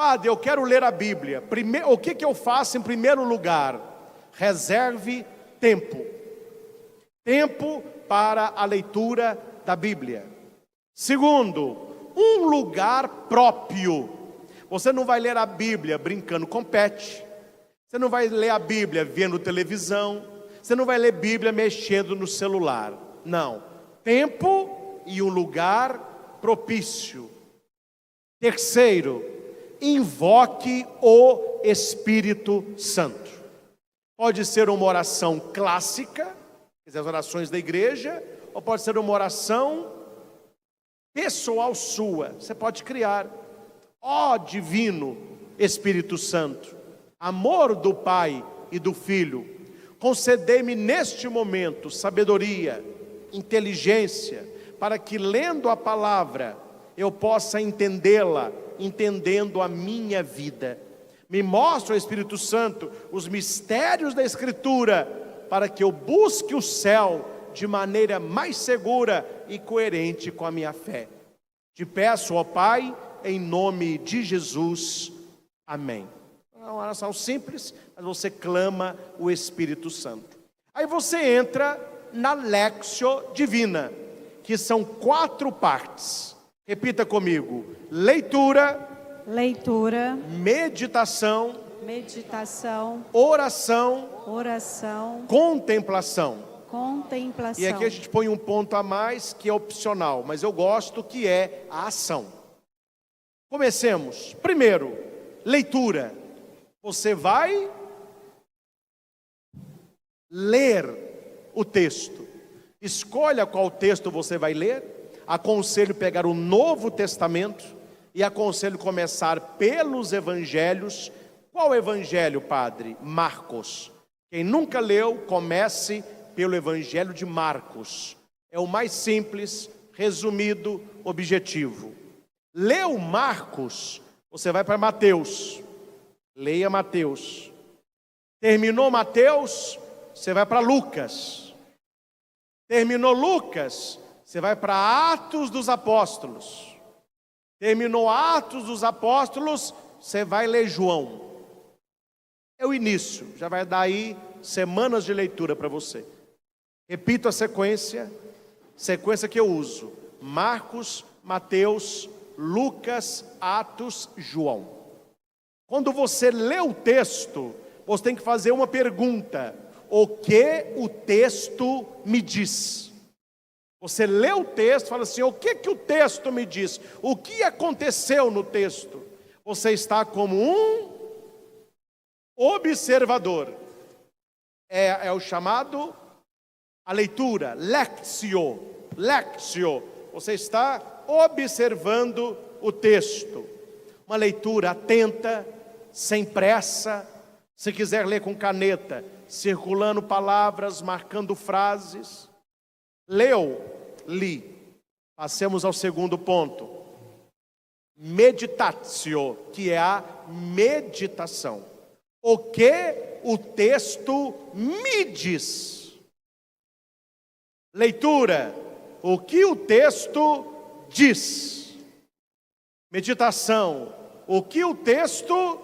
Padre, eu quero ler a Bíblia. O que eu faço em primeiro lugar? Reserve tempo. Tempo para a leitura da Bíblia. Segundo, um lugar próprio. Você não vai ler a Bíblia brincando com pet. Você não vai ler a Bíblia vendo televisão. Você não vai ler Bíblia mexendo no celular. Não. Tempo e um lugar propício. Terceiro, invoque o Espírito Santo. Pode ser uma oração clássica, as orações da igreja, ou pode ser uma oração pessoal sua. Você pode criar. Ó divino Espírito Santo, amor do Pai e do Filho, concedei-me neste momento sabedoria, inteligência, para que lendo a palavra eu possa entendê-la, entendendo a minha vida. Me mostra, o Espírito Santo, os mistérios da Escritura, para que eu busque o céu de maneira mais segura e coerente com a minha fé. Te peço, ó Pai, em nome de Jesus. Amém. É uma oração simples, mas você clama o Espírito Santo. Aí você entra na Lectio Divina, que são 4 partes. Repita comigo: leitura, meditação, oração, contemplação. E aqui a gente põe um ponto a mais que é opcional, mas eu gosto, que é a ação. Comecemos. Primeiro, leitura. Você vai ler o texto. Escolha qual texto você vai ler. Aconselho pegar o Novo Testamento e aconselho começar pelos evangelhos. Qual evangelho, padre? Marcos. Quem nunca leu, comece pelo evangelho de Marcos. É o mais simples, resumido, objetivo. Leu Marcos, você vai para Mateus. Leia Mateus. Terminou Mateus, você vai para Lucas. Terminou Lucas, você vai para Atos dos Apóstolos. Terminou Atos dos Apóstolos, você vai ler João. É o início, já vai dar aí semanas de leitura para você. Repito a sequência que eu uso: Marcos, Mateus, Lucas, Atos, João. Quando você lê o texto, você tem que fazer uma pergunta: o que o texto me diz? Você lê o texto e fala assim: o que o texto me diz? O que aconteceu no texto? Você está como um observador. É o chamado, a leitura, lectio. Você está observando o texto. Uma leitura atenta, sem pressa. Se quiser ler com caneta, circulando palavras, marcando frases. Leu, li. Passemos ao segundo ponto. Meditatio, que é a meditação. O que o texto me diz? Leitura, o que o texto diz? Meditação, o que o texto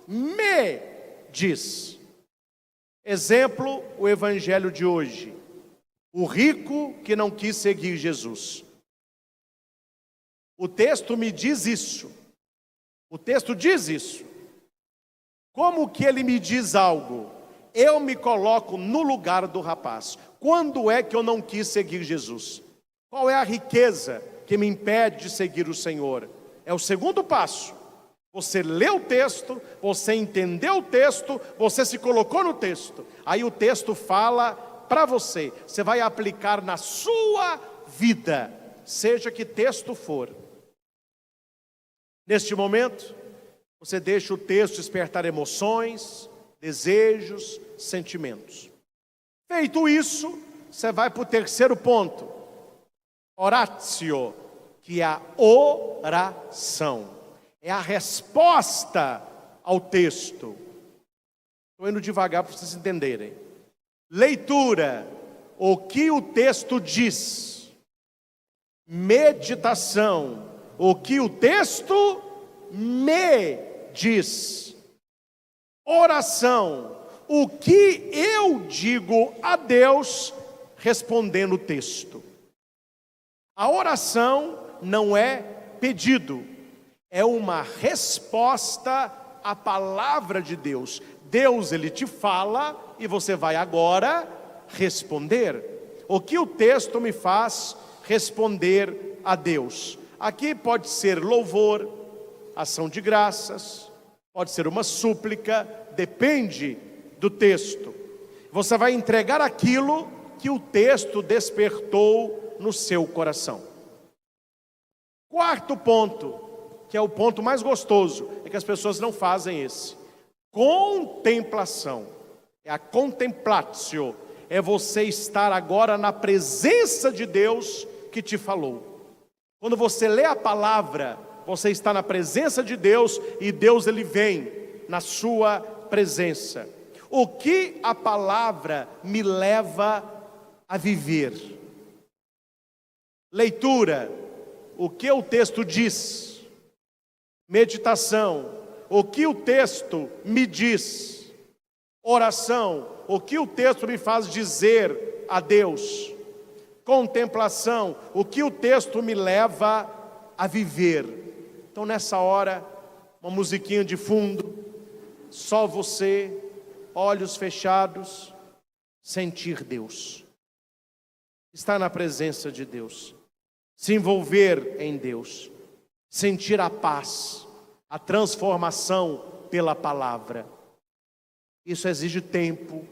me diz? Exemplo, o evangelho de hoje. O rico que não quis seguir Jesus. O texto me diz isso. O texto diz isso. Como que ele me diz algo? Eu me coloco no lugar do rapaz. Quando é que eu não quis seguir Jesus? Qual é a riqueza que me impede de seguir o Senhor? É o segundo passo. Você leu o texto, você entendeu o texto, você se colocou no texto. Aí o texto fala para você. Você vai aplicar na sua vida, seja que texto for. Neste momento, você deixa o texto despertar emoções, desejos, sentimentos. Feito isso, você vai para o terceiro ponto. Oratio, que é a oração. É a resposta ao texto. Estou indo devagar para vocês entenderem. Leitura, o que o texto diz. Meditação, o que o texto me diz: oração, o que eu digo a Deus respondendo o texto. A oração não é pedido, é uma resposta à palavra de Deus. Deus, ele te fala e você vai agora responder. O que o texto me faz responder a Deus? Aqui pode ser louvor, ação de graças, pode ser uma súplica, depende do texto. Você vai entregar aquilo que o texto despertou no seu coração. Quarto ponto, que é o ponto mais gostoso, é que as pessoas não fazem esse. Contemplação. É a contemplatio. É você estar agora na presença de Deus que te falou. Quando você lê a palavra, você está na presença de Deus e Deus, ele vem na sua presença. O que a palavra me leva a viver? Leitura, o que o texto diz. Meditação, o que o texto me diz. Oração, o que o texto me faz dizer a Deus. Contemplação, o que o texto me leva a viver. Então nessa hora, uma musiquinha de fundo, só você, olhos fechados, sentir Deus. Estar na presença de Deus, se envolver em Deus, sentir a paz, a transformação pela palavra. Isso exige tempo,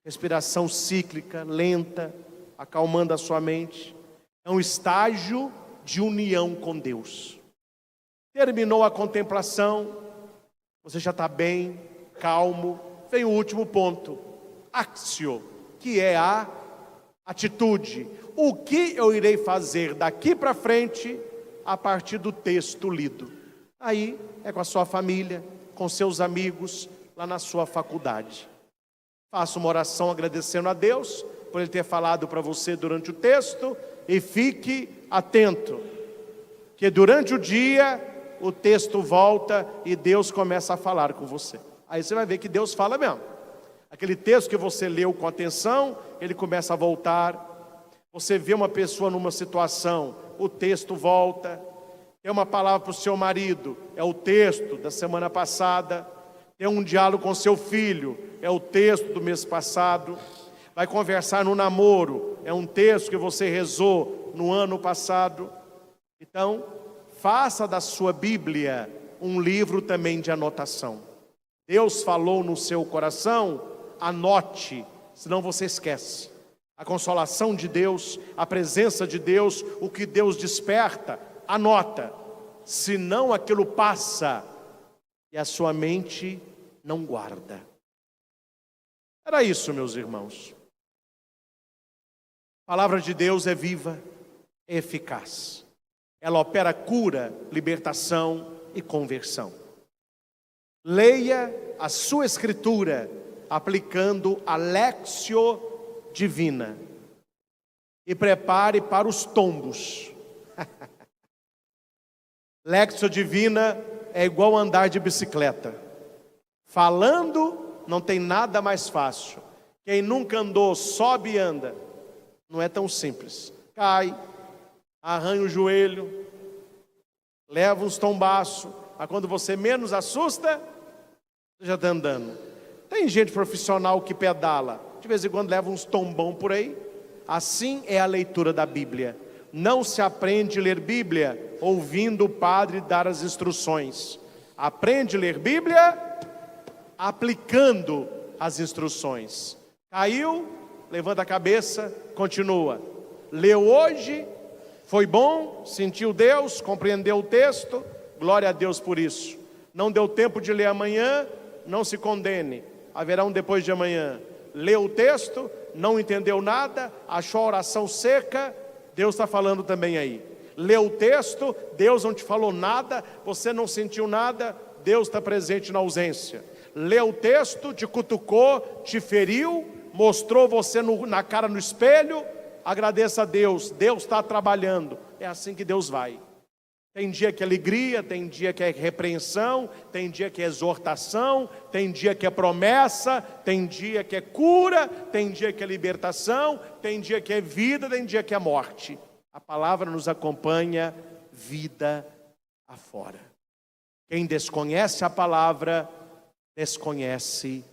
respiração cíclica, lenta, acalmando a sua mente. É um estágio de união com Deus. Terminou a contemplação, você já está bem, calmo. Vem o último ponto, actio, que é a atitude. O que eu irei fazer daqui para frente a partir do texto lido? Aí é com a sua família, com seus amigos, lá na sua faculdade. Faça uma oração agradecendo a Deus por Ele ter falado para você durante o texto e fique atento, que durante o dia o texto volta e Deus começa a falar com você. Aí você vai ver que Deus fala mesmo. Aquele texto que você leu com atenção, ele começa a voltar. Você vê uma pessoa numa situação, o texto volta. Tem uma palavra para o seu marido, é o texto da semana passada. Tem um diálogo com seu filho, é o texto do mês passado. Vai conversar no namoro, é um texto que você rezou no ano passado. Então, faça da sua Bíblia um livro também de anotação. Deus falou no seu coração, anote, senão você esquece. A consolação de Deus, a presença de Deus, o que Deus desperta, anota. Senão aquilo passa e a sua mente não guarda. Era isso, meus irmãos. A palavra de Deus é viva, é eficaz. Ela opera cura, libertação e conversão. Leia a sua escritura aplicando a Léxio Divina e prepare para os tombos. Léxio Divina é igual andar de bicicleta. Falando não tem nada mais fácil. Quem nunca andou, sobe e anda. Não é tão simples. Cai, arranha o joelho, leva uns tombaços, mas quando você menos assusta, você já está andando. Tem gente profissional que pedala, de vez em quando leva uns tombão por aí. Assim é a leitura da Bíblia. Não se aprende a ler Bíblia ouvindo o padre dar as instruções. Aprende a ler Bíblia aplicando as instruções. Caiu, levanta a cabeça, continua. Leu hoje, foi bom, sentiu Deus, compreendeu o texto, glória a Deus por isso. Não deu tempo de ler amanhã, não se condene, haverá um depois de amanhã. Leu o texto, não entendeu nada, achou a oração seca, Deus está falando também aí. Leu o texto, Deus não te falou nada, você não sentiu nada, Deus está presente na ausência. Leu o texto, te cutucou, te feriu, mostrou você na cara no espelho, agradeça a Deus, Deus está trabalhando. É assim que Deus vai. Tem dia que é alegria, tem dia que é repreensão, tem dia que é exortação, tem dia que é promessa, tem dia que é cura, tem dia que é libertação, tem dia que é vida, tem dia que é morte. A palavra nos acompanha vida afora. Quem desconhece a palavra, desconhece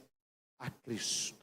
a Cristo.